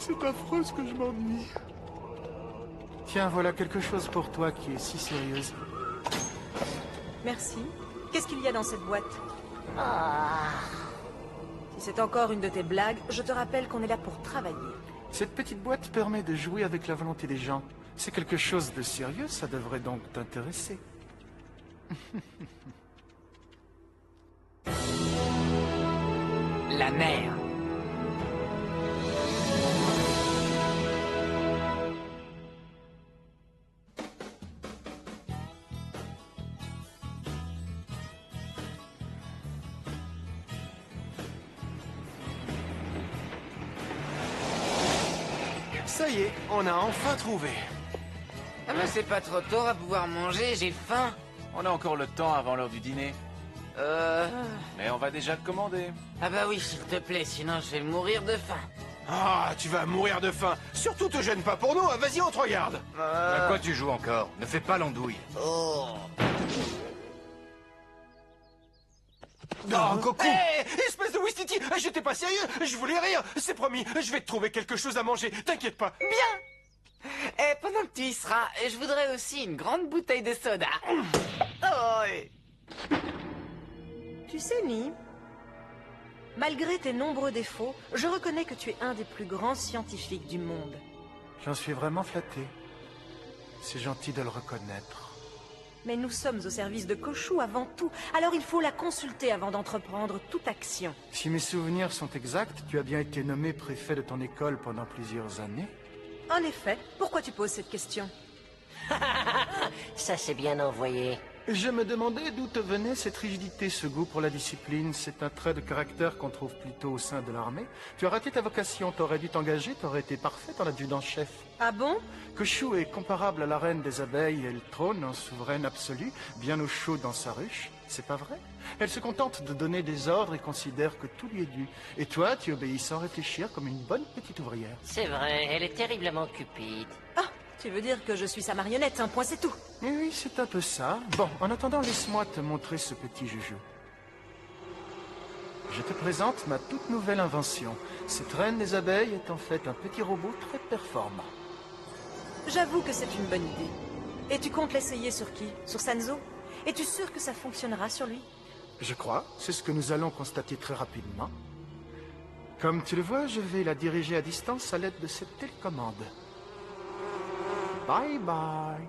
C'est affreux ce que je m'ennuie. Tiens, voilà quelque chose pour toi qui est si sérieuse. Merci. Qu'est-ce qu'il y a dans cette boîte? Ah. Si c'est encore une de tes blagues, je te rappelle qu'on est là pour travailler. Cette petite boîte permet de jouer avec la volonté des gens. C'est quelque chose de sérieux, ça devrait donc t'intéresser. La mer. Ça y est, on a enfin trouvé. Ah mais c'est pas trop tôt, on va pouvoir manger, j'ai faim. On a encore le temps avant l'heure du dîner. Mais on va déjà commander. Ah bah oui, s'il te plaît, sinon je vais mourir de faim. Ah, tu vas mourir de faim. Surtout te gêne pas pour nous, hein. Vas-y, on te regarde. À quoi tu joues encore? Ne fais pas l'andouille. Oh. Oh, Goku! Hé, espèce de Wistiti! J'étais pas sérieux, je voulais rire. C'est promis, je vais te trouver quelque chose à manger, t'inquiète pas. Bien. Et pendant que tu y seras, je voudrais aussi une grande bouteille de soda. Oh. Tu sais, Mi, malgré tes nombreux défauts, je reconnais que tu es un des plus grands scientifiques du monde. J'en suis vraiment flatté. C'est gentil de le reconnaître. Mais nous sommes au service de Khoshu avant tout, alors il faut la consulter avant d'entreprendre toute action. Si mes souvenirs sont exacts, tu as bien été nommé préfet de ton école pendant plusieurs années. En effet, pourquoi tu poses cette question? Ça c'est bien envoyé. Je me demandais d'où te venait cette rigidité, ce goût pour la discipline. C'est un trait de caractère qu'on trouve plutôt au sein de l'armée. Tu as raté ta vocation, t'aurais dû t'engager, t'aurais été parfait en adjudant-chef. Ah bon? Khoshu est comparable à la reine des abeilles, elle trône en souveraine absolue, bien au chaud dans sa ruche. C'est pas vrai? Elle se contente de donner des ordres et considère que tout lui est dû. Et toi, tu obéis sans réfléchir comme une bonne petite ouvrière. C'est vrai, elle est terriblement cupide. Ah, tu veux dire que je suis sa marionnette, un point c'est tout. Oui, c'est un peu ça. Bon, en attendant, laisse-moi te montrer ce petit joujou. Je te présente ma toute nouvelle invention. Cette reine des abeilles est en fait un petit robot très performant. J'avoue que c'est une bonne idée. Et tu comptes l'essayer sur qui? Sur Sanzo? Es-tu sûr que ça fonctionnera sur lui? Je crois, c'est ce que nous allons constater très rapidement. Comme tu le vois, je vais la diriger à distance à l'aide de cette télécommande. Bye bye.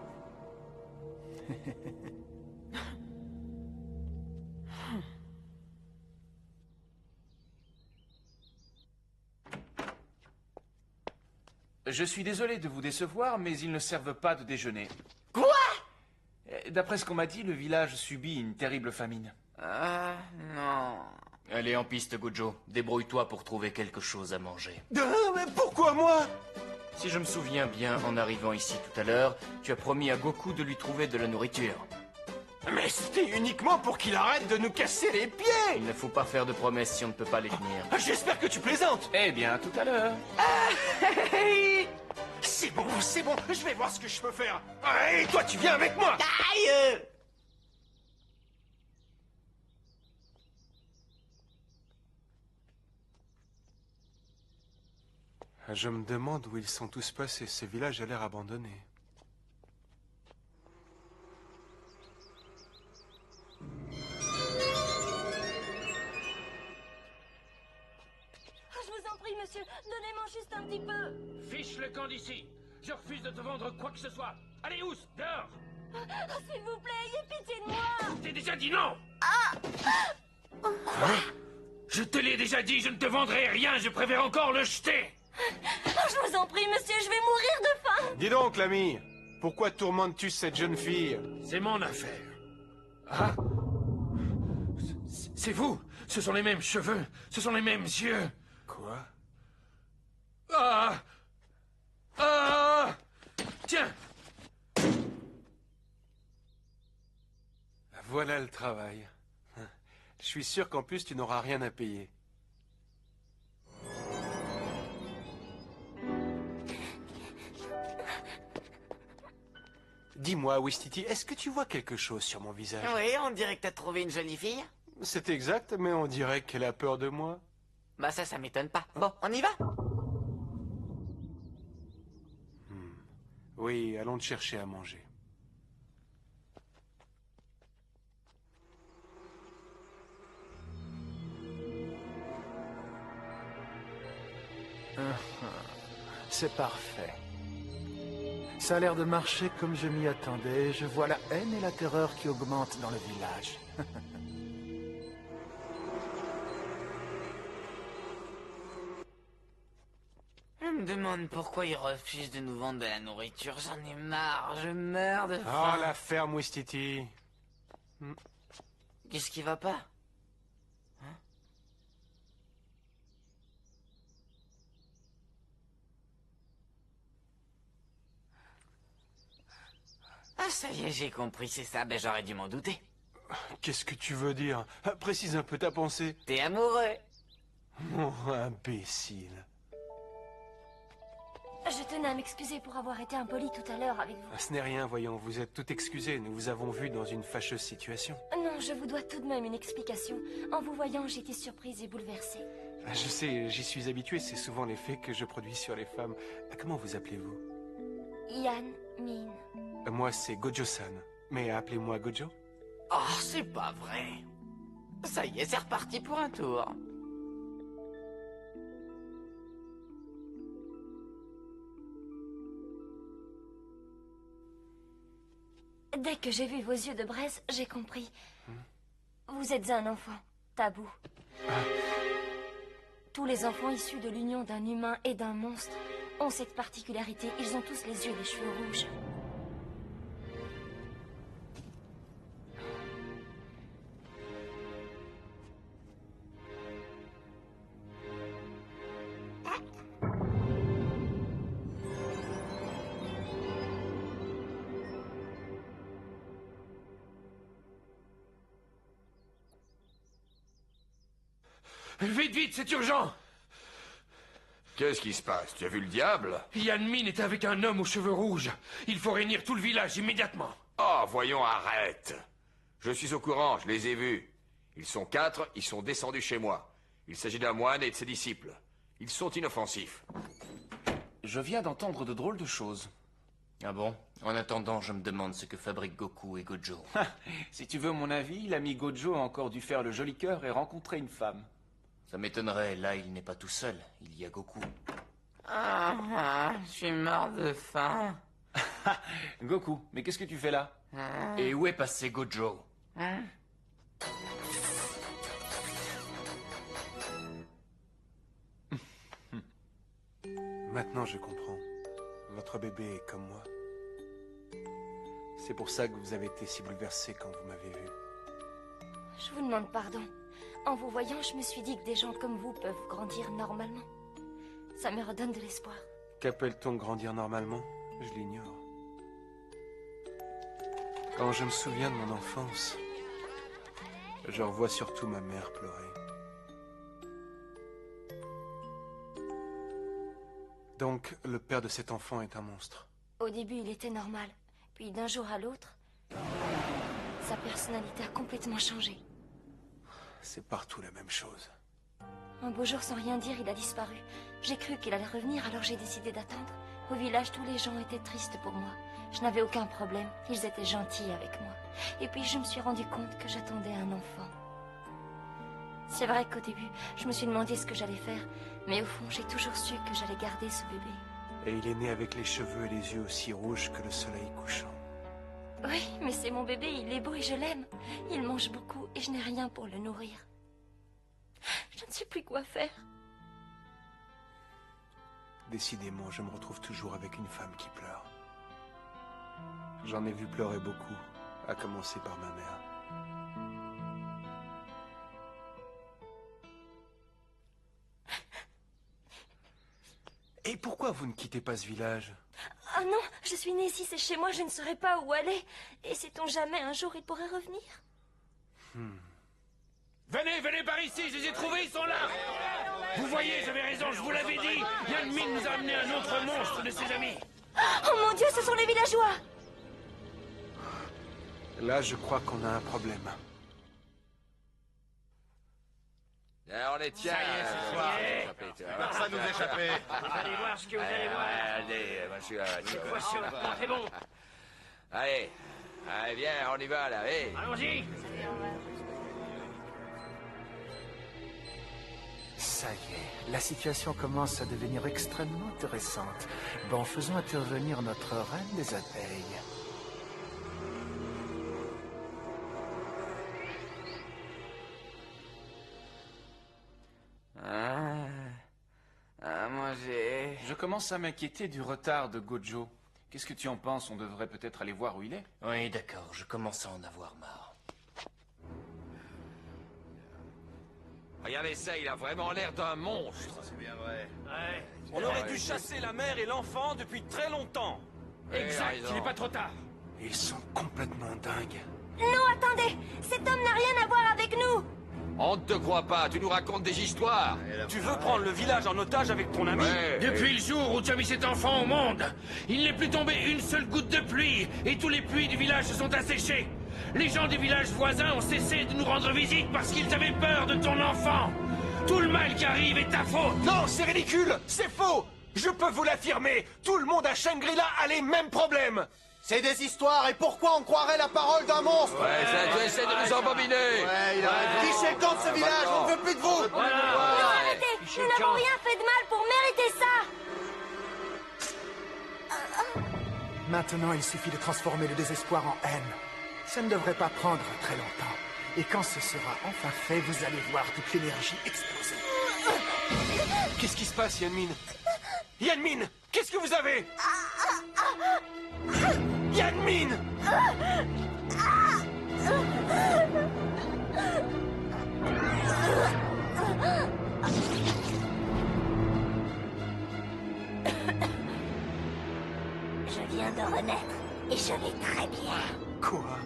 Je suis désolé de vous décevoir, mais ils ne servent pas de déjeuner. Quoi? D'après ce qu'on m'a dit, le village subit une terrible famine. Ah, non. Allez en piste, Gojo. Débrouille-toi pour trouver quelque chose à manger. Mais pourquoi moi? Si je me souviens bien, en arrivant ici tout à l'heure, tu as promis à Goku de lui trouver de la nourriture. Mais c'était uniquement pour qu'il arrête de nous casser les pieds. Il ne faut pas faire de promesses si on ne peut pas les tenir. J'espère que tu plaisantes. Eh bien, tout à l'heure. C'est bon, je vais voir ce que je peux faire. Et toi, tu viens avec moi. Aïe! Je me demande où ils sont tous passés. Ce village a l'air abandonné. Je vous en prie, monsieur, donnez-moi juste un petit peu. Fiche le camp d'ici. Je refuse de te vendre quoi que ce soit. Allez, Ous, dehors. S'il vous plaît, ayez pitié de moi. Je t'ai déjà dit non. Hein? Je te l'ai déjà dit, je ne te vendrai rien. Je préfère encore le jeter. Je vous en prie, monsieur, je vais mourir de faim. Dis donc, l'ami, pourquoi tourmentes-tu cette jeune fille? C'est mon affaire. Ah? C'est vous. Ce sont les mêmes cheveux. Ce sont les mêmes yeux. Quoi? Ah! Ah! Tiens! Voilà le travail. Je suis sûr qu'en plus, tu n'auras rien à payer. Dis-moi, Wistiti, est-ce que tu vois quelque chose sur mon visage? Oui, on dirait que t'as trouvé une jolie fille. C'est exact, mais on dirait qu'elle a peur de moi. Bah ça m'étonne pas. Bon, on y va? Oui, allons te chercher à manger. C'est parfait. Ça a l'air de marcher comme je m'y attendais. Je vois la haine et la terreur qui augmentent dans le village. Je me demande pourquoi ils refusent de nous vendre de la nourriture. J'en ai marre, je meurs de faim. Oh, la ferme, Ouistiti. Qu'est-ce qui va pas? Ah, ça y est, j'ai compris, c'est ça. Ben, j'aurais dû m'en douter. Qu'est-ce que tu veux dire? Précise un peu ta pensée. T'es amoureux. Oh, imbécile. Je tenais à m'excuser pour avoir été impoli tout à l'heure avec vous. Ce n'est rien, voyons. Vous êtes tout excusé. Nous vous avons vu dans une fâcheuse situation. Non, je vous dois tout de même une explication. En vous voyant, j'étais surprise et bouleversée. Je sais, j'y suis habitué. C'est souvent l'effet que je produis sur les femmes. Comment vous appelez-vous? Yan Min. Moi, c'est Gojo-san. Mais appelez-moi Gojo. Oh, c'est pas vrai. Ça y est, c'est reparti pour un tour. Dès que j'ai vu vos yeux de braise, j'ai compris. Vous êtes un enfant, tabou. Tous les enfants issus de l'union d'un humain et d'un monstre ont cette particularité. Ils ont tous les yeux et les cheveux rouges. Vite, vite, c'est urgent! Qu'est-ce qui se passe? Tu as vu le diable? Yan Min était avec un homme aux cheveux rouges. Il faut réunir tout le village immédiatement. Oh, voyons, arrête! Je suis au courant, je les ai vus. Ils sont 4, ils sont descendus chez moi. Il s'agit d'un moine et de ses disciples. Ils sont inoffensifs. Je viens d'entendre de drôles de choses. Ah bon? En attendant, je me demande ce que fabriquent Goku et Gojo. Si tu veux mon avis, l'ami Gojo a encore dû faire le joli cœur et rencontrer une femme. Ça m'étonnerait, là il n'est pas tout seul, il y a Goku. Je suis mort de faim. Goku, mais qu'est-ce que tu fais là? Et où est passé Gojo? Maintenant, je comprends. Votre bébé est comme moi. C'est pour ça que vous avez été si bouleversé quand vous m'avez vu. Je vous demande pardon. En vous voyant, je me suis dit que des gens comme vous peuvent grandir normalement. Ça me redonne de l'espoir. Qu'appelle-t-on grandir normalement? Je l'ignore. Quand je me souviens de mon enfance, je revois surtout ma mère pleurer. Donc, le père de cet enfant est un monstre. Au début, il était normal. Puis d'un jour à l'autre, sa personnalité a complètement changé. C'est partout la même chose. Un beau jour, sans rien dire, il a disparu. J'ai cru qu'il allait revenir, alors j'ai décidé d'attendre. Au village, tous les gens étaient tristes pour moi. Je n'avais aucun problème. Ils étaient gentils avec moi. Et puis, je me suis rendu compte que j'attendais un enfant. C'est vrai qu'au début, je me suis demandé ce que j'allais faire. Mais au fond, j'ai toujours su que j'allais garder ce bébé. Et il est né avec les cheveux et les yeux aussi rouges que le soleil couchant. Oui, mais c'est mon bébé, il est beau et je l'aime. Il mange beaucoup et je n'ai rien pour le nourrir. Je ne sais plus quoi faire. Décidément, je me retrouve toujours avec une femme qui pleure. J'en ai vu pleurer beaucoup, à commencer par ma mère. Et pourquoi vous ne quittez pas ce village? Ah non, je suis née ici, c'est chez moi, je ne saurais pas où aller. Et sait-on jamais, un jour, il pourrait revenir. Venez, venez par ici, je les ai trouvés, ils sont là! Vous voyez, j'avais raison, je vous l'avais dit! Yan Min nous a amené un autre monstre de ses amis! Oh mon Dieu, ce sont les villageois! Là, je crois qu'on a un problème. Ah, on est tiens. Ça y est, c'est soir. Personne nous échapper. Vous allez voir ce que vous allez voir. Allez, monsieur. Cette fois sur la porte est bon. Allez, viens, on y va là, allez. Allons-y. Ça y est, la situation commence à devenir extrêmement intéressante. Bon, faisons intervenir notre reine des abeilles. Moi j'ai... Je commence à m'inquiéter du retard de Gojo. Qu'est-ce que tu en penses? On devrait peut-être aller voir où il est. Oui, d'accord, je commence à en avoir marre. Regardez ça, il a vraiment l'air d'un monstre. C'est bien vrai. Ouais. On aurait dû chasser la mère et l'enfant depuis très longtemps. Exact, il n'est pas trop tard. Ils sont complètement dingues. Non, attendez! Cet homme n'a rien à voir avec nous! On ne te croit pas, tu nous racontes des histoires. Tu veux prendre le village en otage avec ton ami? Depuis le jour où tu as mis cet enfant au monde, il n'est plus tombé une seule goutte de pluie et tous les puits du village se sont asséchés. Les gens des villages voisins ont cessé de nous rendre visite parce qu'ils avaient peur de ton enfant. Tout le mal qui arrive est ta faute. Non, c'est ridicule! C'est faux! Je peux vous l'affirmer! Tout le monde à Shangri-La a les mêmes problèmes! C'est des histoires, et pourquoi on croirait la parole d'un monstre? Ouais, ça, tu essaies de nous embobiner. Ouais, il a raison. Fichez le camp de ce village, on ne veut plus de vous. Non, arrêtez! Nous n'avons rien fait de mal pour mériter ça! Maintenant, il suffit de transformer le désespoir en haine. Ça ne devrait pas prendre très longtemps. Et quand ce sera enfin fait, vous allez voir toute l'énergie exploser. Qu'est-ce qui se passe, Yanmin? Yanmin, qu'est-ce que vous avez? Yanmin! Je viens de renaître, et je vais très bien. Quoi?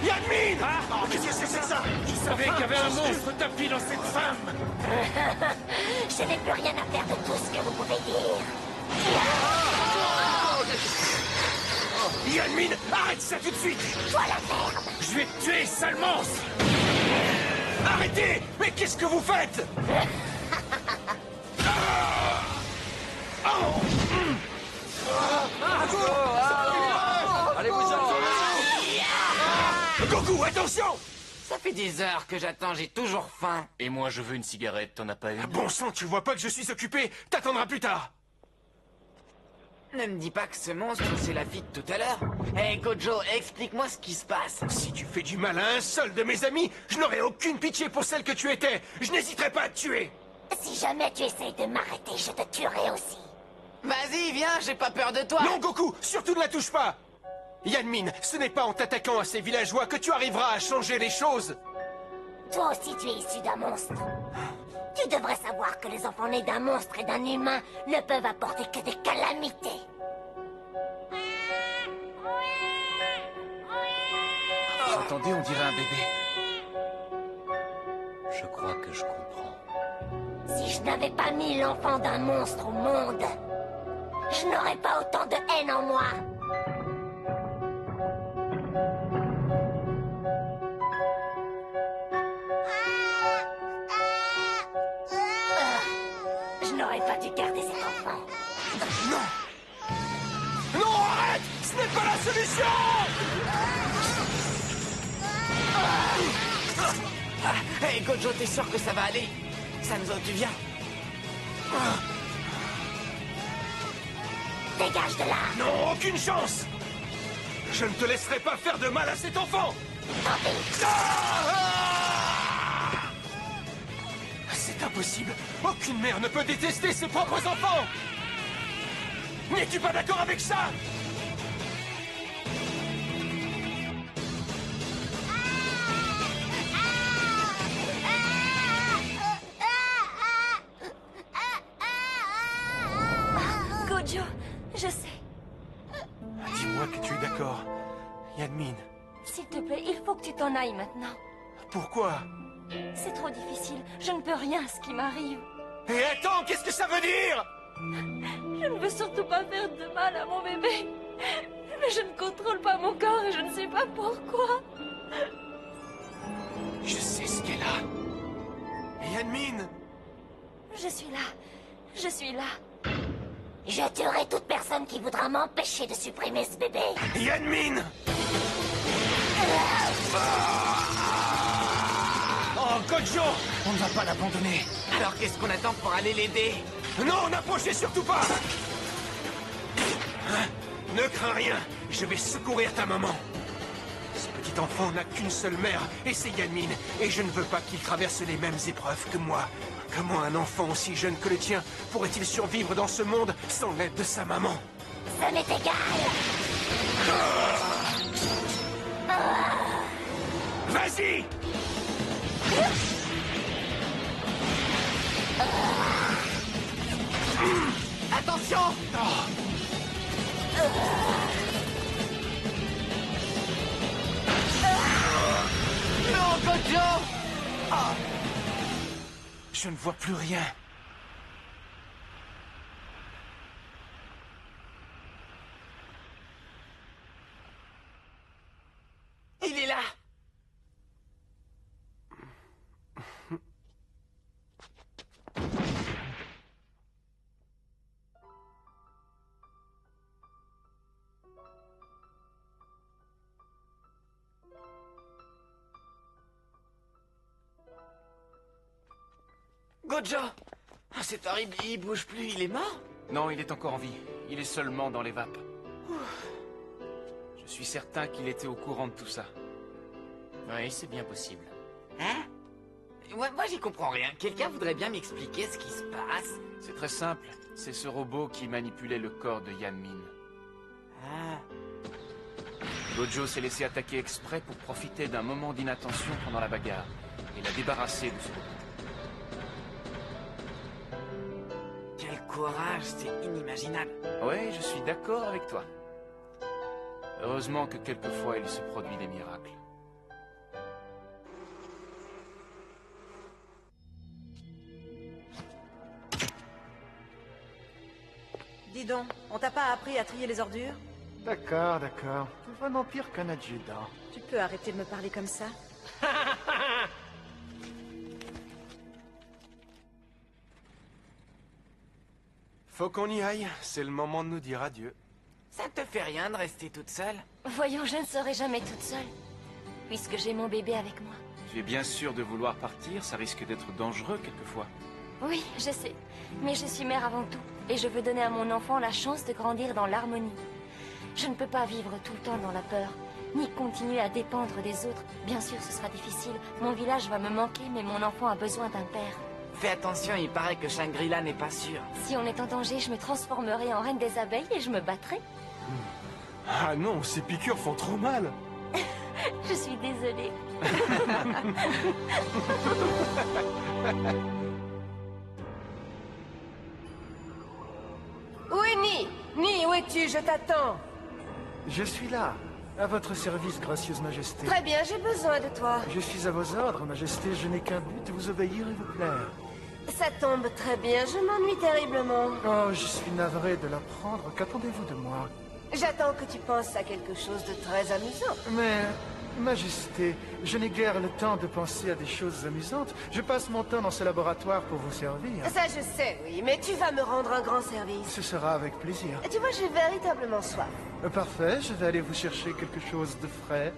Yanmin! Oh, qu'est-ce que c'est que ça? Je savais qu'il y avait un monstre tapis dans cette femme. Je n'ai plus rien à faire de tout ce que vous pouvez dire. Yanmin, arrête ça tout de suite! Toi la merde! Je vais te tuer, sale monstre! Arrêtez! Mais qu'est-ce que vous faites? Allez-vous-en! Goku, attention! Ça fait des heures que j'attends, j'ai toujours faim. Et moi, je veux une cigarette, t'en as pas une? Bon sang, tu vois pas que je suis occupé? T'attendras plus tard! Ne me dis pas que ce monstre, c'est la fille de tout à l'heure. Hé, Gojo, explique-moi ce qui se passe. Si tu fais du mal à un seul de mes amis, je n'aurai aucune pitié pour celle que tu étais. Je n'hésiterai pas à te tuer. Si jamais tu essayes de m'arrêter, je te tuerai aussi. Vas-y, viens, j'ai pas peur de toi. Non, Goku, surtout ne la touche pas. Yanmin, ce n'est pas en t'attaquant à ces villageois que tu arriveras à changer les choses. Toi aussi, tu es issu d'un monstre. Tu devrais savoir que les enfants nés d'un monstre et d'un humain ne peuvent apporter que des calamités. Attendez, on dirait un bébé. Je crois que je comprends. Si je n'avais pas mis l'enfant d'un monstre au monde, je n'aurais pas autant de haine en moi. Je n'aurais pas dû garder cet enfant. Non! Non, arrête! Ce n'est pas la solution! Hey, Gojo, t'es sûr que ça va aller? Sanzo, tu viens? Dégage de là! Non, aucune chance! Je ne te laisserai pas faire de mal à cet enfant! C'est impossible! Aucune mère ne peut détester ses propres enfants! N'es-tu pas d'accord avec ça? Gojo, je sais. Dis-moi que tu es d'accord. Yanmin, S'il te plaît, il faut que tu t'en ailles maintenant. pourquoi? C'est trop difficile. Je ne peux rien à ce qui m'arrive. Et attends, qu'est-ce que ça veut dire? Je ne veux surtout pas faire de mal à mon bébé. Mais je ne contrôle pas mon corps et je ne sais pas pourquoi. Je sais. Je suis là. Je tuerai toute personne qui voudra m'empêcher de supprimer ce bébé. Yanmin! Oh, Gojo! On ne va pas l'abandonner. Alors qu'est-ce qu'on attend pour aller l'aider? Non, n'approchez surtout pas! Hein? Ne crains rien, je vais secourir ta maman. Ce petit enfant n'a qu'une seule mère, et c'est Yanmin. Et je ne veux pas qu'il traverse les mêmes épreuves que moi. Comment un enfant aussi jeune que le tien pourrait-il survivre dans ce monde sans l'aide de sa maman? Ça m'est égal. Vas-y! Attention! Non, Gojo! Je ne vois plus rien. Il est là! Gojo! Ah, c'est horrible, il bouge plus, il est mort? Non, il est encore en vie. Il est seulement dans les vapes. Je suis certain qu'il était au courant de tout ça. Oui, c'est bien possible. Hein? Moi j'y comprends rien. Quelqu'un voudrait bien m'expliquer ce qui se passe? C'est très simple. C'est ce robot qui manipulait le corps de Yanmin. Ah. Gojo s'est laissé attaquer exprès pour profiter d'un moment d'inattention pendant la bagarre et la débarrasser de ce robot. Quel courage, c'est inimaginable. Ouais, je suis d'accord avec toi. Heureusement que quelquefois il se produit des miracles. Dis donc, on t'a pas appris à trier les ordures? D'accord, d'accord. T'es vraiment pire qu'un adjudant. Tu peux arrêter de me parler comme ça? Faut qu'on y aille, c'est le moment de nous dire adieu. Ça ne te fait rien de rester toute seule? Voyons, je ne serai jamais toute seule, puisque j'ai mon bébé avec moi. Tu es bien sûr de vouloir partir, ça risque d'être dangereux quelquefois. Oui, je sais, mais je suis mère avant tout, et je veux donner à mon enfant la chance de grandir dans l'harmonie. Je ne peux pas vivre tout le temps dans la peur, ni continuer à dépendre des autres. Bien sûr, ce sera difficile, mon village va me manquer, mais mon enfant a besoin d'un père. Fais attention, il paraît que Shangri-La n'est pas sûr. Si on est en danger, je me transformerai en reine des abeilles et je me battrai. Ah non, ces piqûres font trop mal. Je suis désolée. Où est Ni? Ni, où es-tu? Je t'attends. Je suis là, à votre service, gracieuse majesté. Très bien, j'ai besoin de toi. Je suis à vos ordres, majesté, je n'ai qu'un but, vous obéir et vous plaire. Ça tombe très bien, je m'ennuie terriblement. Oh, je suis navré de l'apprendre, qu'attendez-vous de moi? J'attends que tu penses à quelque chose de très amusant. Mais, majesté, je n'ai guère le temps de penser à des choses amusantes. Je passe mon temps dans ce laboratoire pour vous servir. Ça je sais, oui, mais tu vas me rendre un grand service. Ce sera avec plaisir. Tu vois, j'ai véritablement soif. Parfait, je vais aller vous chercher quelque chose de frais.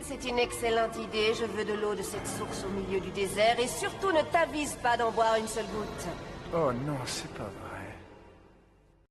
C'est une excellente idée, je veux de l'eau de cette source au milieu du désert et surtout ne t'avise pas d'en boire une seule goutte. Oh non, c'est pas vrai.